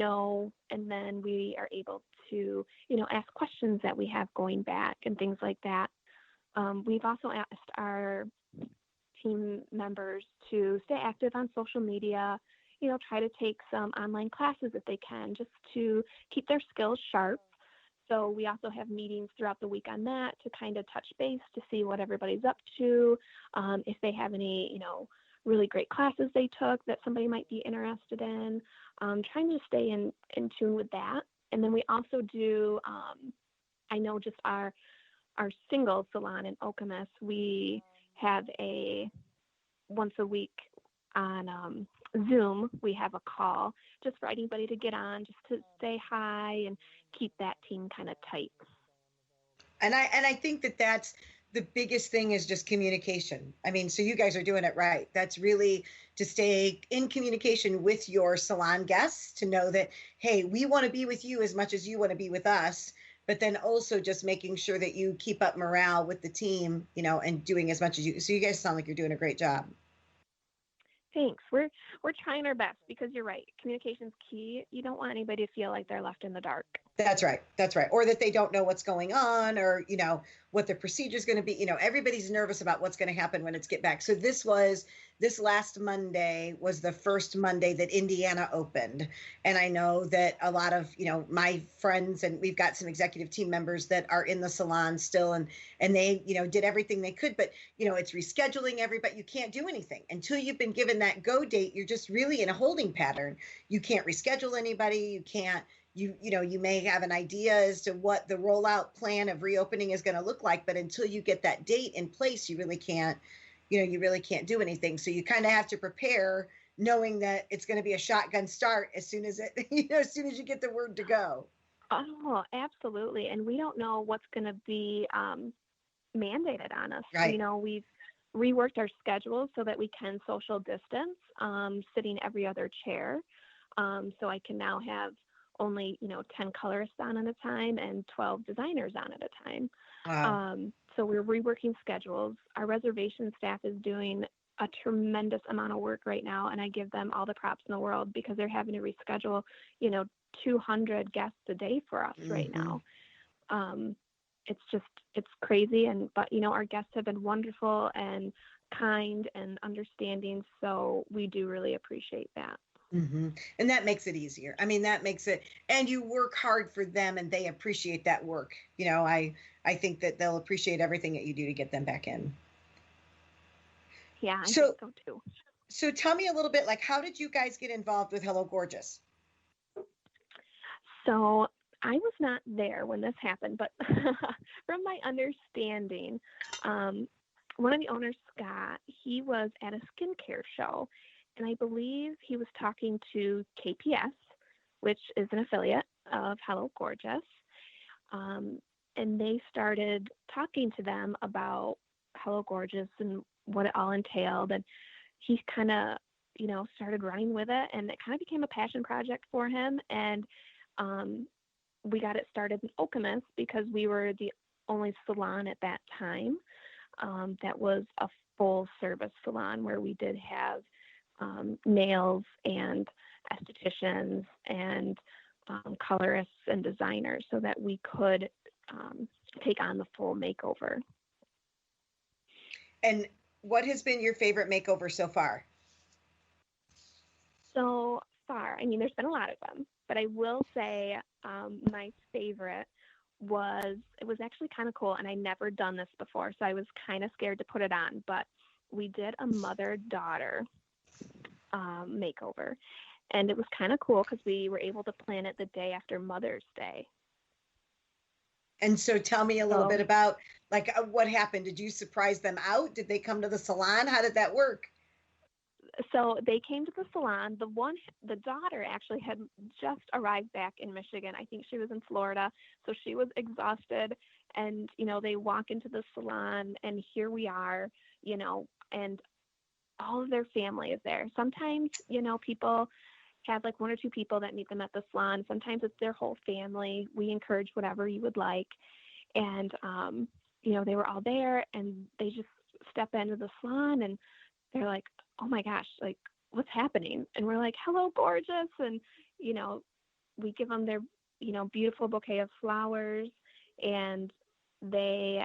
know, and then we are able to, ask questions that we have going back and things like that. We've also asked our team members to stay active on social media, try to take some online classes if they can, just to keep their skills sharp. So we also have meetings throughout the week on that to kind of touch base to see what everybody's up to, if they have any, really great classes they took that somebody might be interested in, trying to stay in tune with that. And then we also do, I know just our single salon in Okemos, we have a once a week on Zoom, we have a call just for anybody to get on, just to say hi and keep that team kind of tight. And I think that that's the biggest thing, is just communication. I mean, so you guys are doing it right. That's really to stay in communication with your salon guests, to know that, hey, we want to be with you as much as you want to be with us, but then also just making sure that you keep up morale with the team, and doing as much as you. So you guys sound like you're doing a great job. Thanks. We're trying our best, because you're right. Communication's key. You don't want anybody to feel like they're left in the dark. That's right. That's right. Or that they don't know what's going on, or, what the procedure is going to be. Everybody's nervous about what's going to happen when it's get back. So this last Monday was the first Monday that Indiana opened. And I know that a lot of, my friends, and we've got some executive team members that are in the salon still, and they, did everything they could, but, it's rescheduling everybody. You can't do anything until you've been given that go date. You're just really in a holding pattern. You can't reschedule anybody. You can't, you may have an idea as to what the rollout plan of reopening is going to look like, but until you get that date in place, you really can't do anything. So you kind of have to prepare, knowing that it's going to be a shotgun start as soon as as soon as you get the word to go. Oh, absolutely. And we don't know what's going to be mandated on us. Right. We've reworked our schedules so that we can social distance, sitting every other chair. So I can now have only, 10 colorists on at a time and 12 designers on at a time. Wow. So we're reworking schedules. Our reservation staff is doing a tremendous amount of work right now, and I give them all the props in the world, because they're having to reschedule, 200 guests a day for us right now. It's crazy. But our guests have been wonderful and kind and understanding. So we do really appreciate that. Mm-hmm. And that makes it easier. I mean, that makes it, and you work hard for them, and they appreciate that work. I think that they'll appreciate everything that you do to get them back in. Yeah, I think so too. So tell me a little bit, like, how did you guys get involved with Hello Gorgeous? So I was not there when this happened, but from my understanding, one of the owners, Scott, he was at a skincare show, and I believe he was talking to KPS, which is an affiliate of Hello Gorgeous. And they started talking to them about Hello Gorgeous and what it all entailed. And he kind of, started running with it, and it kind of became a passion project for him. And we got it started in Okemos, because we were the only salon at that time that was a full service salon, where we did have nails and estheticians and colorists and designers, so that we could take on the full makeover. And what has been your favorite makeover so far? So far, there's been a lot of them, but I will say my favorite it was actually kind of cool, and I never done this before, so I was kind of scared to put it on, but we did a mother-daughter makeover, and it was kind of cool because we were able to plan it the day after Mother's Day. And so tell me a little bit about, like, what happened. Did you surprise them out? Did they come to the salon? How did that work? So they came to the salon. The daughter actually had just arrived back in Michigan. I think she was in Florida. So she was exhausted, and, they walk into the salon, and here we are, and all of their family is there. Sometimes, people have like one or two people that meet them at the salon. Sometimes it's their whole family. We encourage whatever you would like. And, they were all there, and they just step into the salon, and they're like, oh my gosh, like, what's happening? And we're like, Hello Gorgeous. And, we give them their, beautiful bouquet of flowers, and they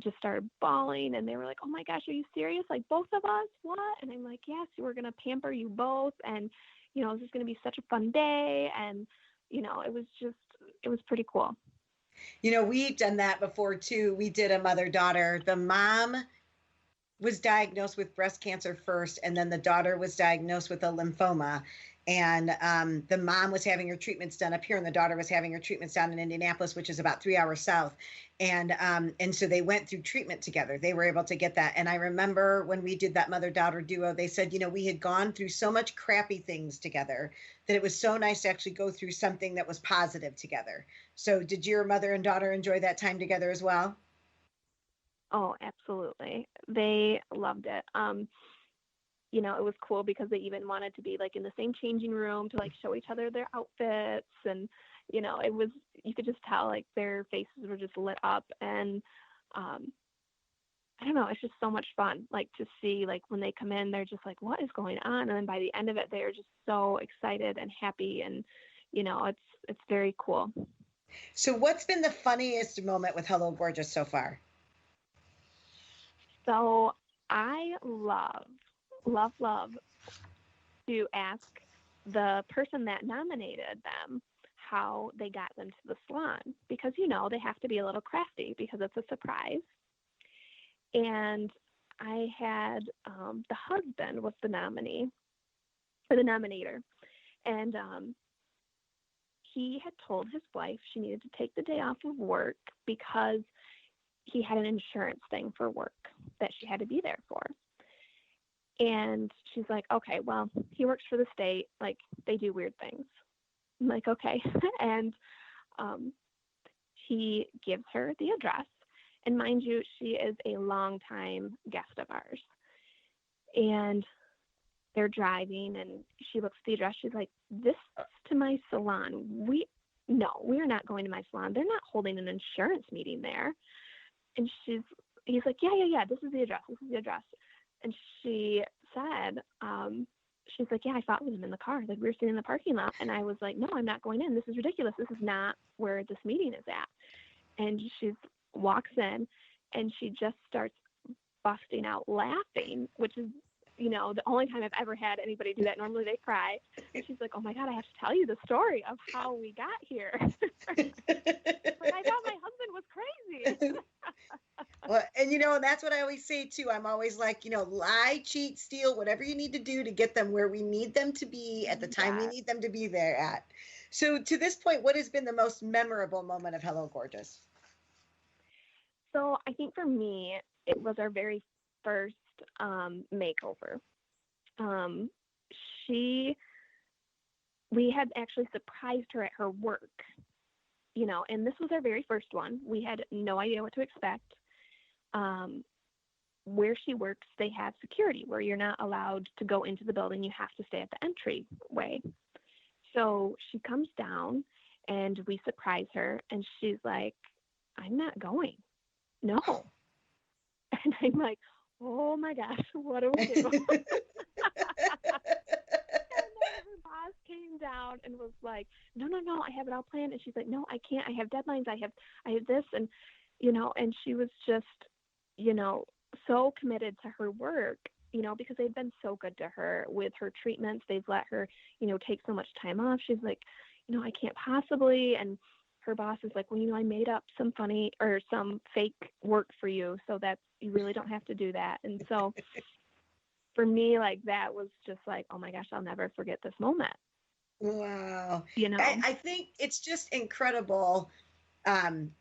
just started bawling, and they were like, "Oh my gosh, are you serious? Like, both of us? What?" And I'm like, "Yes, we're going to pamper you both. And, this is going to be such a fun day." And, it was pretty cool. We've done that before too. We did a mother-daughter. The mom was diagnosed with breast cancer first, and then the daughter was diagnosed with a lymphoma. And the mom was having her treatments done up here, and the daughter was having her treatments down in Indianapolis, which is about 3 hours south. And so they went through treatment together. They were able to get that. And I remember when we did that mother-daughter duo, they said, we had gone through so much crappy things together that it was so nice to actually go through something that was positive together. So did your mother and daughter enjoy that time together as well? Oh, absolutely. They loved it. It was cool because they even wanted to be like in the same changing room to like show each other their outfits. And, it was, you could just tell like their faces were just lit up. And I don't know, it's just so much fun, like to see like when they come in, they're just like, what is going on? And then by the end of it, they're just so excited and happy. And, it's very cool. So what's been the funniest moment with Hello Gorgeous so far? So I love to ask the person that nominated them how they got them to the salon, because they have to be a little crafty because it's a surprise. And I had the husband was the nominee or the nominator, and he had told his wife she needed to take the day off of work because he had an insurance thing for work that she had to be there for. And she's like, okay, well, he works for the state. Like, they do weird things. I'm like, okay. And he gives her the address. And mind you, she is a longtime guest of ours. And they're driving, and she looks at the address. She's like, this is to my salon. We're not going to my salon. They're not holding an insurance meeting there. And he's like, yeah, this is the address. And she said, she's like, yeah, I thought with him in the car. Like, we were sitting in the parking lot. And I was like, no, I'm not going in. This is ridiculous. This is not where this meeting is at. And she walks in, and she just starts busting out laughing, which is, the only time I've ever had anybody do that. Normally they cry. And she's like, oh my God, I have to tell you the story of how we got here. Like, I thought my husband was crazy. Well, and that's what I always say too. I'm always like, lie, cheat, steal, whatever you need to do to get them where we need them to be at the time we need them to be there at. So to this point, what has been the most memorable moment of Hello Gorgeous? So I think for me, it was our very first makeover. We had actually surprised her at her work, and this was our very first one. We had no idea what to expect. Where she works, they have security where you're not allowed to go into the building. You have to stay at the entryway. So she comes down, and we surprise her, and she's like, I'm not going. No. And I'm like, oh my gosh, what do we do? And then her boss came down and was like, no, I have it all planned. And she's like, no, I can't. I have deadlines. I have this. And, and she was just, so committed to her work, because they've been so good to her with her treatments. They've let her, take so much time off. She's like, I can't possibly. And her boss is like, well, I made up some funny or some fake work for you so that you really don't have to do that. And so for me, like, that was just like, oh my gosh, I'll never forget this moment. Wow. I think it's just incredible. And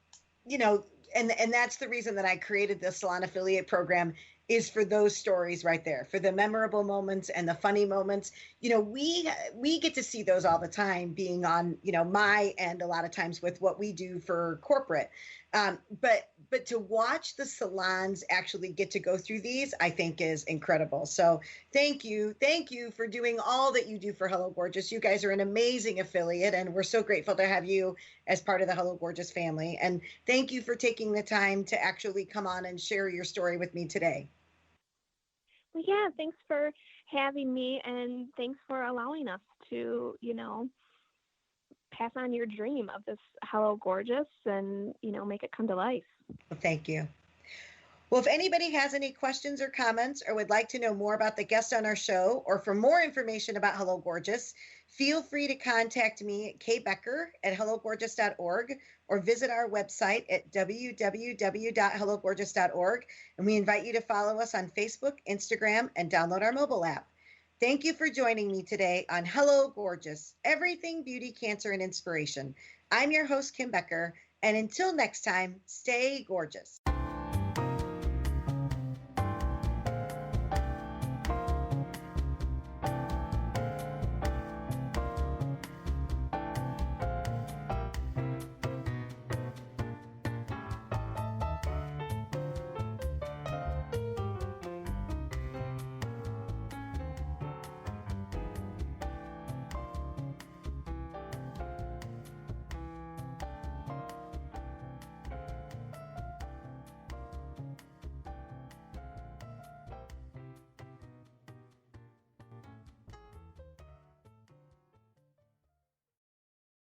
that's the reason that I created the Salon Affiliate Program, is for those stories right there, for the memorable moments and the funny moments. We get to see those all the time being on, my end a lot of times with what we do for corporate. But to watch the salons actually get to go through these, I think is incredible. So thank you for doing all that you do for Hello Gorgeous. You guys are an amazing affiliate, and we're so grateful to have you as part of the Hello Gorgeous family. And thank you for taking the time to actually come on and share your story with me today. Well, yeah, thanks for having me, and thanks for allowing us to, pass on your dream of this Hello Gorgeous and, make it come to life. Well, thank you. Well, if anybody has any questions or comments or would like to know more about the guest on our show or for more information about Hello Gorgeous, feel free to contact me at kbecker@hellogorgeous.org or visit our website at www.hellogorgeous.org. And we invite you to follow us on Facebook, Instagram, and download our mobile app. Thank you for joining me today on Hello Gorgeous, Everything Beauty, Cancer, and Inspiration. I'm your host, Kim Becker. And until next time, stay gorgeous.